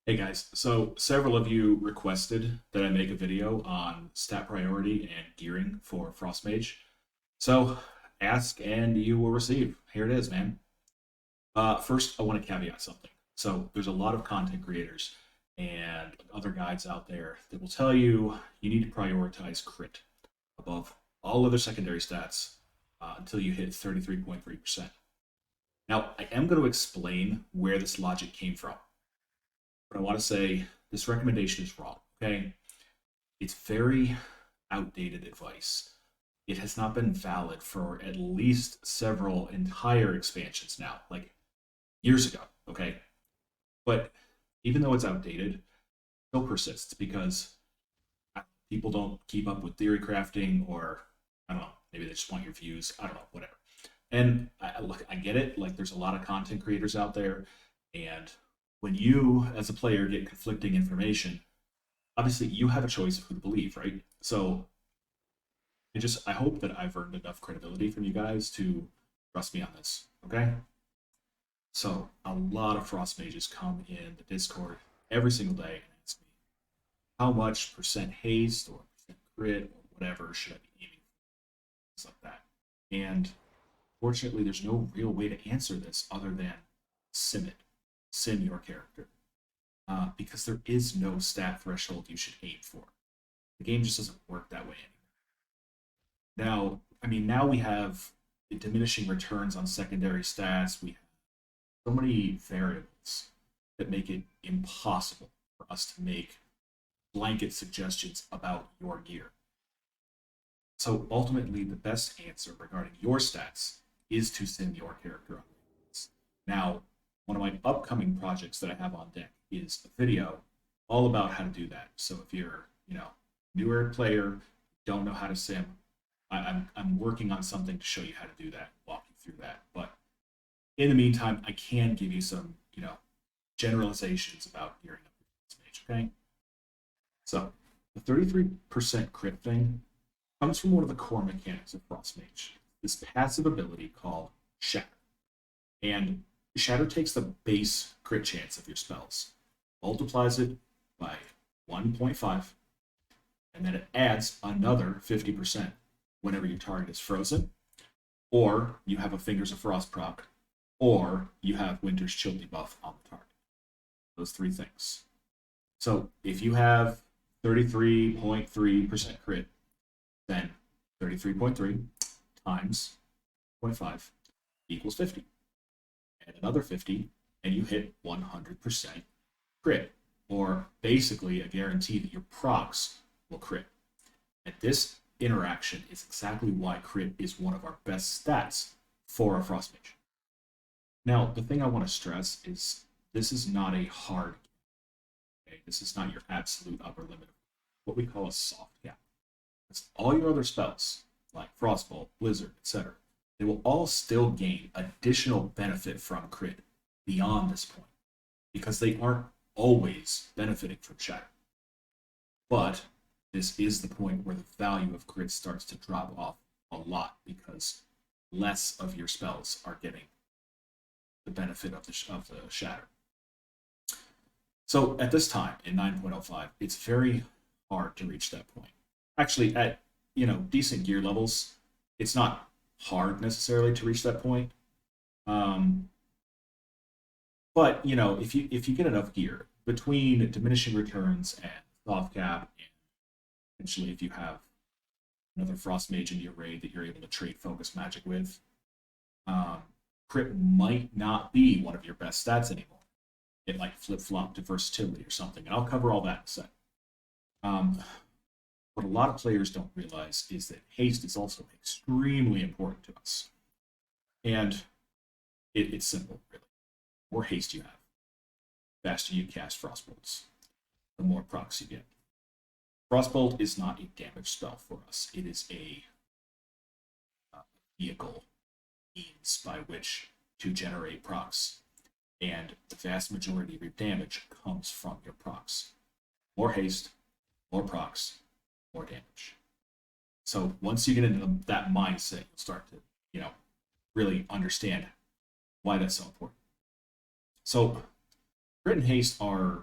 Hey guys, so several of you requested that I make a video on stat priority and gearing for Frost Mage. So ask and you will receive. Here it is, man. First, I want to caveat something. So there's a lot of content creators and other guides out there that will tell you you need to prioritize crit above all other secondary stats until you hit 33.3%. Now, I am going to explain where this logic came from, but I want to say this recommendation is wrong. Okay, it's very outdated advice. It has not been valid for at least several entire expansions now, like years ago. Okay, but even though it's outdated, it still persists because people don't keep up with theory crafting, or I don't know, maybe they just want your views. I don't know, whatever. And look, I get it. Like, there's a lot of content creators out there, and when you, as a player, get conflicting information, obviously you have a choice of who to believe, right? So I hope that I've earned enough credibility from you guys to trust me on this. Okay. So a lot of frost mages come in the Discord every single day and ask me how much percent haste or percent crit or whatever should I be aiming for, things like that. And fortunately, there's no real way to answer this other than sim it, sim your character, because there is no stat threshold you should aim for. The game just doesn't work that way anymore. Now, I mean, now we have diminishing returns on secondary stats. We have so many variables that make it impossible for us to make blanket suggestions about your gear. So ultimately, the best answer regarding your stats is to sim your character on this. Now, one of my upcoming projects that I have on deck is a video all about how to do that. So if you're, newer player, don't know how to sim, I'm working on something to show you how to do that, walk you through that. But in the meantime, I can give you some, generalizations about gearing up this mage. Okay, so the 33% crit thing comes from one of the core mechanics of Frost Mage, this passive ability called Shatter. And Shatter takes the base crit chance of your spells, multiplies it by 1.5, and then it adds another 50% whenever your target is frozen, or you have a Fingers of Frost proc, or you have Winter's Chill debuff on the target. Those three things. So if you have 33.3% crit, then 33.3 times 0.5 equals 50. And another 50, and you hit 100% crit, or basically a guarantee that your procs will crit. And this interaction is exactly why crit is one of our best stats for a Frost Mage. Now, the thing I want to stress is this is not a hard cap. Okay? This is not your absolute upper limit of what we call a soft cap. It's all your other spells, like Frostbolt, Blizzard, etc. They will all still gain additional benefit from crit beyond this point, because they aren't always benefiting from Shatter. But this is the point where the value of crit starts to drop off a lot, because less of your spells are getting the benefit of the Shatter. So at this time in 9.05, it's very hard to reach that point. Actually, at decent gear levels, it's not hard necessarily to reach that point. Um, but if you get enough gear between diminishing returns and soft cap, and potentially if you have another frost mage in your raid that you're able to trade focus magic with, um, crit might not be one of your best stats anymore. It might flip flop to versatility or something, and I'll cover all that in a sec. What a lot of players don't realize is that haste is also extremely important to us. And it's simple, really. The more haste you have, the faster you cast Frostbolts, the more procs you get. Frostbolt is not a damage spell for us. It is a vehicle means by which to generate procs. And the vast majority of your damage comes from your procs. More haste, more procs, more damage. So once you get into that mindset, you'll start to, really understand why that's so important. So crit and haste are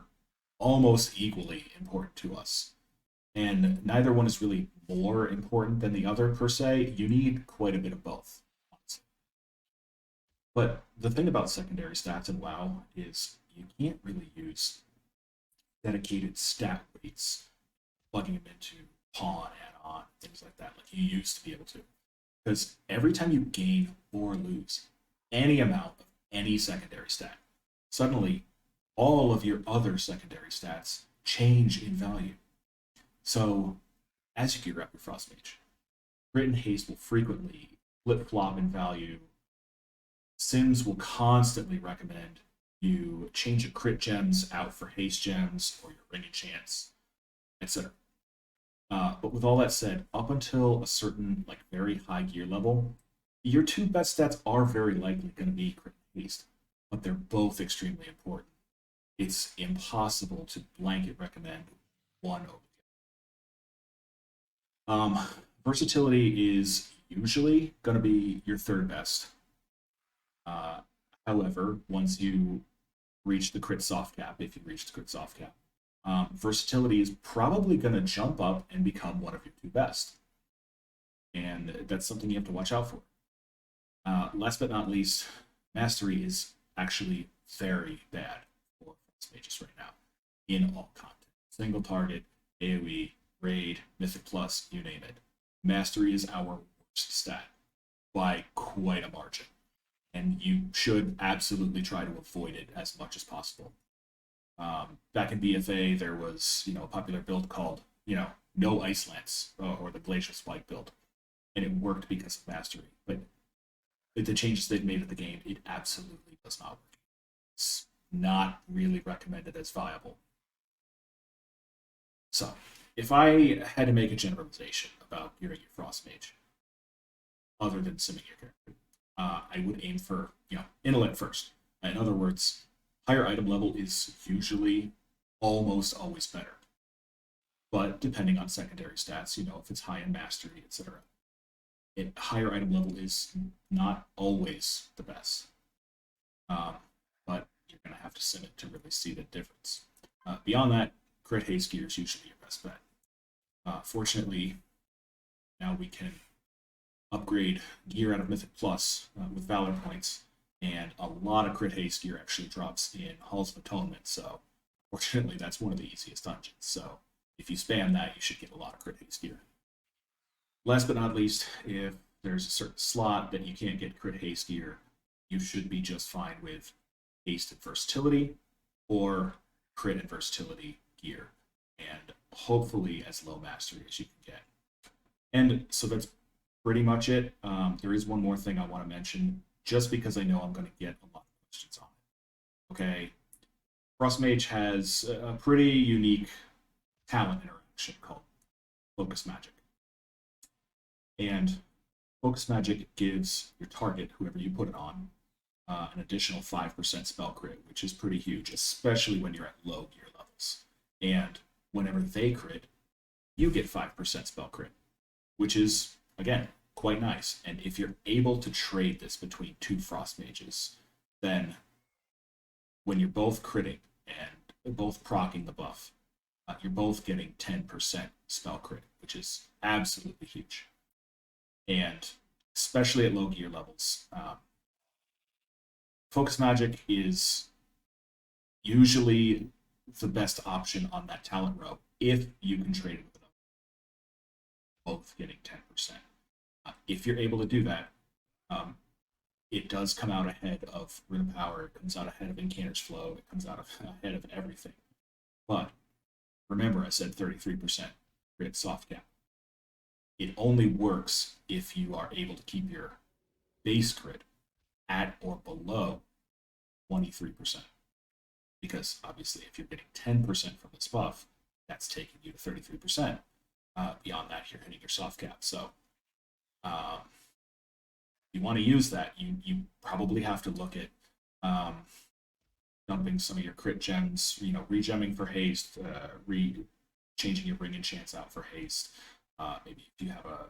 almost equally important to us. And neither one is really more important than the other per se. You need quite a bit of both. But the thing about secondary stats in WoW is you can't really use dedicated stat weights, plugging them into pawn, add-on, things like that, like you used to be able to. Because every time you gain or lose any amount of any secondary stat, suddenly all of your other secondary stats change in value. So as you gear up your Frost Mage, Crit and Haste will frequently flip-flop in value. Sims will constantly recommend you change your crit gems out for haste gems or your ring enchants, etc. But with all that said, up until a certain like very high gear level, your two best stats are very likely going to be crit and haste, but they're both extremely important. It's impossible to blanket recommend one over the other. Versatility is usually going to be your third best. However, once you reach the crit soft cap, if you reach the crit soft cap, versatility is probably going to jump up and become one of your two best. And that's something you have to watch out for. Last but not least, mastery is actually very bad for mages right now in all content. Single target, AoE, raid, mythic plus, you name it. Mastery is our worst stat by quite a margin. And you should absolutely try to avoid it as much as possible. Back in BFA, there was a popular build called no Ice Lance or the Glacial Spike build, and it worked because of mastery. But with the changes they've made to the game, it absolutely does not work. It's not really recommended as viable. So, if I had to make a generalization about gearing your Frost Mage, other than simming your character, I would aim for intellect first. In other words, higher item level is usually almost always better. But depending on secondary stats, if it's high in mastery, etc., higher item level is not always the best. But you're going to have to sim it to really see the difference. Beyond that, crit haste gear is usually your best bet. Fortunately, now we can upgrade gear out of Mythic Plus with Valor points, and a lot of crit haste gear actually drops in Halls of Atonement, so fortunately that's one of the easiest dungeons, so if you spam that, you should get a lot of crit haste gear. Last but not least, if there's a certain slot that you can't get crit haste gear, you should be just fine with haste and versatility, or crit and versatility gear, and hopefully as low mastery as you can get. And so that's pretty much it. There is one more thing I want to mention, just because I know I'm going to get a lot of questions on it. Okay, Frost Mage has a pretty unique talent interaction called Focus Magic. And Focus Magic gives your target, whoever you put it on, an additional 5% spell crit, which is pretty huge, especially when you're at low gear levels. And whenever they crit, you get 5% spell crit, which is, again, quite nice. And if you're able to trade this between two Frost Mages, then when you're both critting and both proccing the buff, you're both getting 10% spell crit, which is absolutely huge. And especially at low gear levels, Focus Magic is usually the best option on that talent row if you can trade it with them, both getting 10%. If you're able to do that, it does come out ahead of Rune of Power, it comes out ahead of Incanter's Flow, it comes out ahead of everything. But remember, I said 33% crit soft cap. It only works if you are able to keep your base crit at or below 23%. Because obviously, if you're getting 10% from this buff, that's taking you to 33%. Beyond that, you're hitting your soft cap. So, if you want to use that, you probably have to look at dumping some of your crit gems, regemming for haste, changing your ring enchants out for haste. Maybe if you have a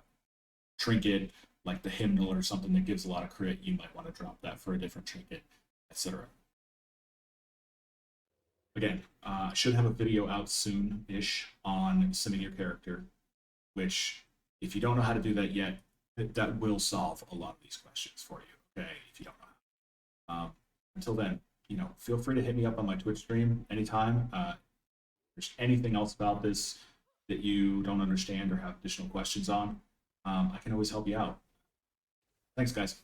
trinket like the hymnal or something that gives a lot of crit, you might want to drop that for a different trinket, etc. again, I should have a video out soon-ish on simming your character, which, if you don't know how to do that yet, that will solve a lot of these questions for you, okay, if you don't know how. Until then, feel free to hit me up on my Twitch stream anytime. If there's anything else about this that you don't understand or have additional questions on, I can always help you out. Thanks, guys.